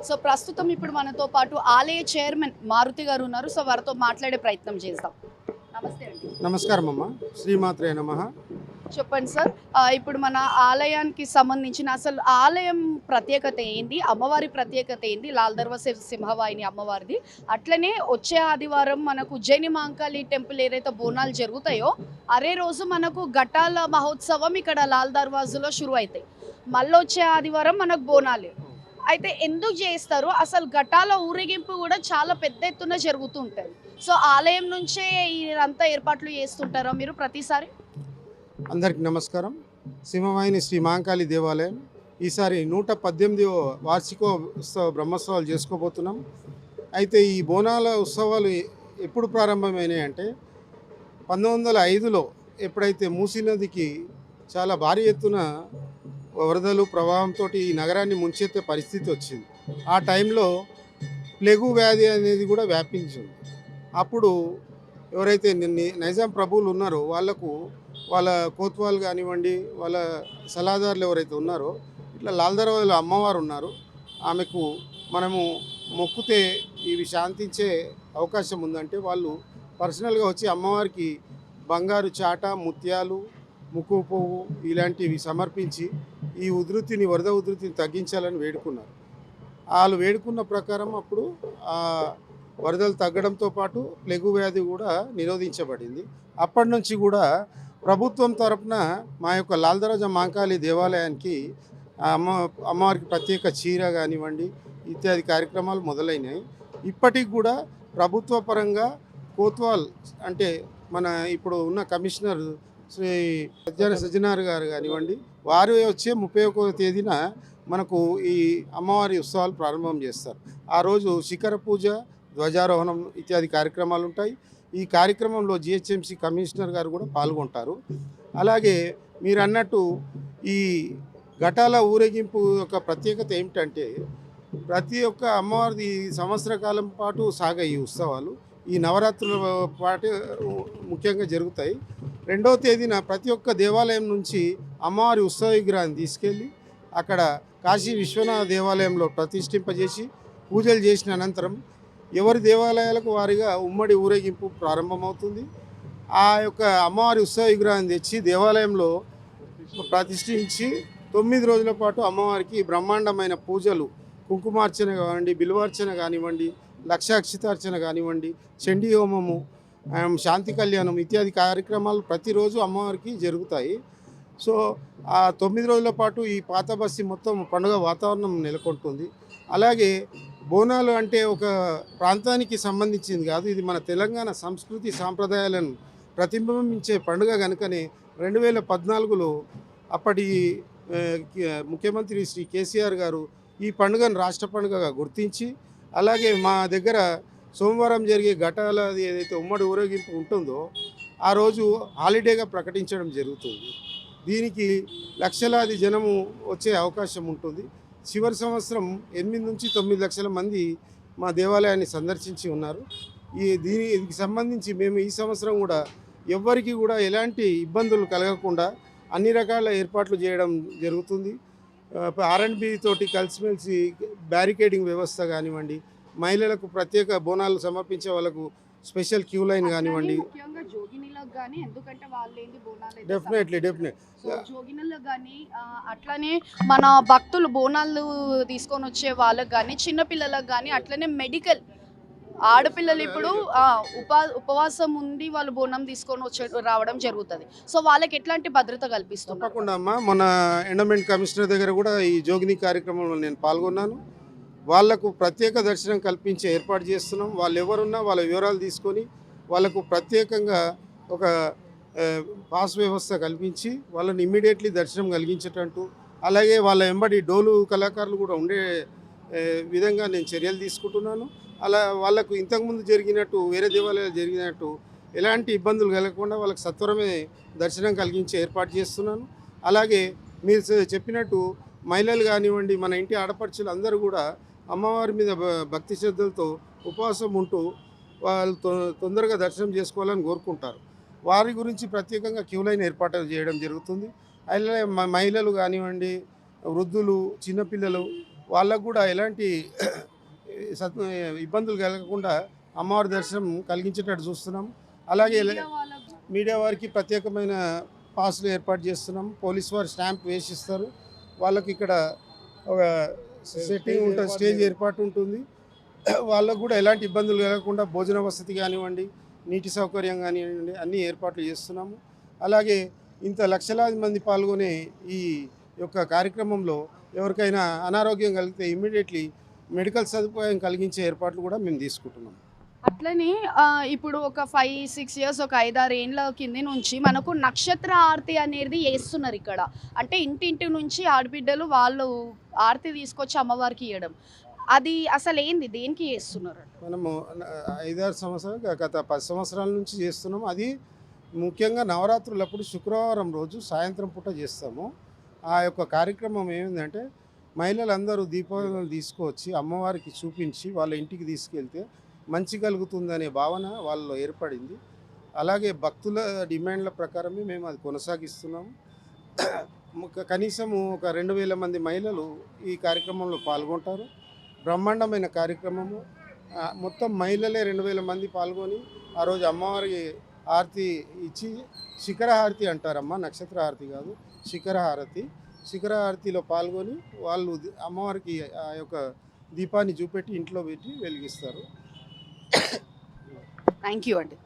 So ప్రస్తుతం ఇప్పుడు మనతో పాటు ఆలయ చైర్మన్ మారుతి గారు ఉన్నారు. సో వారితో మాట్లాడే ప్రయత్నం చేద్దాం. నమస్తే అండి. నమస్కారం అమ్మ. శ్రీమాత్రే నమః. చెప్పండి సార్. ఇప్పుడు మన ఆలయానికి సంబంధించిన అసలు ఆలయం ప్రత్యేకత ఏంది? అమ్మవారి ప్రత్యేకత ఏంది? లాల్ దర్వాజా సింహవాహిని అమ్మవారిది. అట్లనే వచ్చే ఆదివారం మనకు ఉజ్జయిని మహంకాళి టెంపుల్ ఏదైతే బోనాలు జరుగుతాయో అదే రోజు మనకు ఘటాల మహోత్సవం ఇక్కడ లాల్ దర్వాజాలో షురు అవుతాయి. మళ్ళీ వచ్చే ఆదివారం మనకు బోనాలు. అయితే ఎందుకు చేస్తారు? అసలు ఘటాల ఊరేగింపు కూడా చాలా పెద్ద ఎత్తున జరుగుతూ ఉంటుంది. సో ఆలయం నుంచే ఇదంతా ఏర్పాట్లు చేస్తుంటారా మీరు ప్రతిసారి? అందరికీ నమస్కారం. సింహవాహిని శ్రీ మహంకాళి దేవాలయం ఈసారి 118వ వార్షికోత్సవ బ్రహ్మోత్సవాలు చేసుకోబోతున్నాం. అయితే ఈ బోనాల ఉత్సవాలు ఎప్పుడు ప్రారంభమైనాయి అంటే 1905లో ఎప్పుడైతే మూసీ నదికి చాలా భారీ ఎత్తున వరదలు ప్రవాహంతో ఈ నగరాన్ని ముంచెత్తే పరిస్థితి వచ్చింది. ఆ టైంలో ప్లెగు వ్యాధి అనేది కూడా వ్యాపించింది. అప్పుడు ఎవరైతే నైజాం ప్రభువులు ఉన్నారో వాళ్ళ కోత్వాలు కానివ్వండి, వాళ్ళ సలహాదారులు ఎవరైతే ఉన్నారో ఇట్లా లాల్ దర్వాజాలో అమ్మవారు ఉన్నారు, ఆమెకు మనము మొక్కితే ఇవి శాంతించే అవకాశం ఉందంటే వాళ్ళు పర్సనల్గా వచ్చి అమ్మవారికి బంగారు చాట, ముత్యాలు, ముక్కు పువ్వు ఇలాంటివి సమర్పించి ఈ వరద ఉధృతిని తగ్గించాలని వేడుకున్నారు. వాళ్ళు వేడుకున్న ప్రకారం అప్పుడు ఆ వరదలు తగ్గడంతో పాటు ప్లెగు వ్యాధి కూడా నిరోధించబడింది. అప్పటి నుంచి కూడా ప్రభుత్వం తరపున మా యొక్క లాల్ దర్వాజా మహంకాళి దేవాలయానికి అమ్మవారికి ప్రత్యేక చీర కానివ్వండి ఇత్యాది కార్యక్రమాలు మొదలైనాయి. ఇప్పటికి కూడా ప్రభుత్వ పరంగా కోత్వాల్ అంటే మన ఇప్పుడు ఉన్న కమిషనర్ శ్రీ సజ్జనార్ గారు కానివ్వండి, వారు వచ్చే 31వ తేదీన మనకు ఈ అమ్మవారి ఉత్సవాలు ప్రారంభం చేస్తారు. ఆ రోజు శిఖర పూజ, ధ్వజారోహణం ఇత్యాది కార్యక్రమాలు ఉంటాయి. ఈ కార్యక్రమంలో జిహెచ్ఎంసి కమిషనర్ గారు కూడా పాల్గొంటారు. అలాగే మీరు అన్నట్టు ఈ ఘటాల ఊరేగింపు యొక్క ప్రత్యేకత ఏమిటంటే ప్రతి ఒక్క అమ్మవారిది సంవత్సర కాలం పాటు సాగే ఈ ఉత్సవాలు ఈ నవరాత్రుల పాటు ముఖ్యంగా జరుగుతాయి. 2వ తేదీన ప్రతి ఒక్క దేవాలయం నుంచి అమ్మవారి ఉత్సవ విగ్రహాన్ని తీసుకెళ్ళి అక్కడ కాశీ విశ్వనాథ దేవాలయంలో ప్రతిష్ఠింపజేసి పూజలు చేసిన అనంతరం ఎవరి దేవాలయాలకు వారిగా ఉమ్మడి ఊరేగింపు ప్రారంభమవుతుంది. ఆ యొక్క అమ్మవారి ఉత్సవ విగ్రహాన్ని తెచ్చి దేవాలయంలో ప్రతిష్ఠించి 9 రోజుల పాటు అమ్మవారికి బ్రహ్మాండమైన పూజలు, కుంకుమార్చన కానివ్వండి, బిల్వార్చన కానివ్వండి, లక్షాక్షితార్చన కానివ్వండి, చండీ హోమము, శాంతి కళ్యాణం ఇత్యాది కార్యక్రమాలు ప్రతిరోజు అమ్మవారికి జరుగుతాయి. సో ఆ 9 రోజుల పాటు ఈ పాత బస్తీ మొత్తం పండుగ వాతావరణం నెలకొంటుంది. అలాగే బోనాలు అంటే ఒక ప్రాంతానికి సంబంధించింది కాదు, ఇది మన తెలంగాణ సంస్కృతి సాంప్రదాయాలను ప్రతిబింబించే పండుగ కనుకనే 2014లో అప్పటి ముఖ్యమంత్రి శ్రీ కేసీఆర్ గారు ఈ పండుగను రాష్ట్ర పండుగగా గుర్తించి, అలాగే మా దగ్గర సోమవారం జరిగే ఘటాల ఏదైతే ఉమ్మడి ఊరేగింపు ఉంటుందో ఆ రోజు హాలిడేగా ప్రకటించడం జరుగుతుంది. దీనికి లక్షలాది జనము వచ్చే అవకాశం ఉంటుంది. చివరి సంవత్సరం 8 నుంచి 9 లక్షల మంది మా దేవాలయాన్ని సందర్శించి ఉన్నారు. దీనికి సంబంధించి మేము ఈ సంవత్సరం కూడా ఎవ్వరికి కూడా ఎలాంటి ఇబ్బందులు కలగకుండా అన్ని రకాల ఏర్పాట్లు చేయడం జరుగుతుంది. R&B తోటి కలిసిమెలిసి బ్యారికేడింగ్ వ్యవస్థ కానివ్వండి, మహిళలకు ప్రత్యేక బోనాలు సమర్పించే వాళ్ళకు స్పెషల్ క్యూ లైన్ కానివ్వండి. డెఫినెట్లీ జోగినీలకు కానీ అట్లనే మన భక్తులు బోనాలు తీసుకొని వచ్చే వాళ్ళకి కానీ, చిన్నపిల్లలకు కానీ, అట్లనే మెడికల్ ఆడపిల్లలు ఇప్పుడు ఉపవాసం ఉండి వాళ్ళు బోనం తీసుకొని రావడం జరుగుతుంది. సో వాళ్ళకి ఎట్లాంటి భద్రత కల్పిస్తుంది? తప్పకుండా అమ్మా. మన ఎండోమెంట్ కమిషనర్ దగ్గర కూడా ఈ జోగిని కార్యక్రమంలో నేను పాల్గొన్నాను. వాళ్లకు ప్రత్యేక దర్శనం కల్పించే ఏర్పాటు చేస్తున్నాం. వాళ్ళు ఎవరున్నా వాళ్ళ వివరాలు తీసుకొని వాళ్ళకు ప్రత్యేకంగా ఒక పాస్ వ్యవస్థ కల్పించి వాళ్ళని ఇమ్మీడియట్లీ దర్శనం కలిగించేటట్టు, అలాగే వాళ్ళ వెంబడి డోలు కళాకారులు కూడా ఉండే విధంగా నేను చర్యలు తీసుకుంటున్నాను. అలా వాళ్ళకు ఇంతకుముందు జరిగినట్టు వేరే దేవాలయాలు జరిగినట్టు ఎలాంటి ఇబ్బందులు కలగకుండా వాళ్ళకి సత్వరమే దర్శనం కలిగించే ఏర్పాటు చేస్తున్నాను. అలాగే మీరు చెప్పినట్టు మహిళలు కానివ్వండి, మన ఇంటి ఆడపడుచులు అందరూ కూడా అమ్మవారి మీద భక్తి శ్రద్ధలతో ఉపవాసం ఉంటూ వాళ్ళు తొందరగా దర్శనం చేసుకోవాలని కోరుకుంటారు. వారి గురించి ప్రత్యేకంగా క్యూ లైన్ ఏర్పాటు చేయడం జరుగుతుంది. అలాగే మహిళలు కానివ్వండి, వృద్ధులు, చిన్నపిల్లలు వాళ్ళకు కూడా ఎలాంటి సత్ ఇబ్బందులు కలగకుండా అమ్మవారి దర్శనం కలిగించేటట్టు చూస్తున్నాం. అలాగే మీడియా వారికి ప్రత్యేకమైన పాసులు ఏర్పాటు చేస్తున్నాం. పోలీస్ వారు స్టాంప్ వేసిస్తారు. వాళ్ళకి ఇక్కడ ఒక సెట్టింగ్ ఉంటుంది, స్టేజ్ ఏర్పాటు ఉంటుంది. వాళ్ళకు కూడా ఎలాంటి ఇబ్బందులు కలగకుండా భోజన వసతి కానివ్వండి, నీటి సౌకర్యం కానివ్వండి, అన్ని ఏర్పాట్లు చేస్తున్నాము. అలాగే ఇంత లక్షలాది మంది పాల్గొనే ఈ యొక్క కార్యక్రమంలో ఎవరికైనా అనారోగ్యం కలిగితే ఇమ్మీడియట్లీ మెడికల్ సదుపాయం కలిగించే ఏర్పాట్లు కూడా మేము తీసుకుంటున్నాం. అట్లనే ఇప్పుడు ఒక 5-6 ఇయర్స్, ఒక 5-6 ఏండ్ల కింది నుంచి మనకు నక్షత్ర ఆరతి అనేది వేస్తున్నారు ఇక్కడ. అంటే ఇంటింటి నుంచి ఆడబిడ్డలు వాళ్ళు ఆరతి తీసుకొచ్చి అమ్మవారికి ఇవ్వడం. అది అసలు ఏంది, దేనికి చేస్తున్నారు? మనము 5-6 సంవత్సరాలు గత 10 సంవత్సరాల నుంచి చేస్తున్నాము. అది ముఖ్యంగా నవరాత్రులప్పుడు శుక్రవారం రోజు సాయంత్రం పూట చేస్తాము. ఆ యొక్క కార్యక్రమం ఏమిటంటే మహిళలందరూ దీపావళిని తీసుకువచ్చి అమ్మవారికి చూపించి వాళ్ళ ఇంటికి తీసుకెళ్తే మంచి కలుగుతుందనే భావన వాళ్ళలో ఏర్పడింది. అలాగే భక్తుల డిమాండ్ల ప్రకారమే మేము అది కొనసాగిస్తున్నాము. కనీసము ఒక 2000 మంది మహిళలు ఈ కార్యక్రమంలో పాల్గొంటారు. బ్రహ్మాండమైన కార్యక్రమము. మొత్తం మహిళలే 2000 మంది పాల్గొని ఆ రోజు అమ్మవారికి హారతి ఇచ్చి, శిఖర హారతి అంటారమ్మ, నక్షత్ర హారతి కాదు, శిఖర హారతి. శిఖర హారతిలో పాల్గొని వాళ్ళు అమ్మవారికి ఆ యొక్క దీపాన్ని చూపెట్టి ఇంట్లో పెట్టి వెలిగిస్తారు. థ్యాంక్ యూ అండి.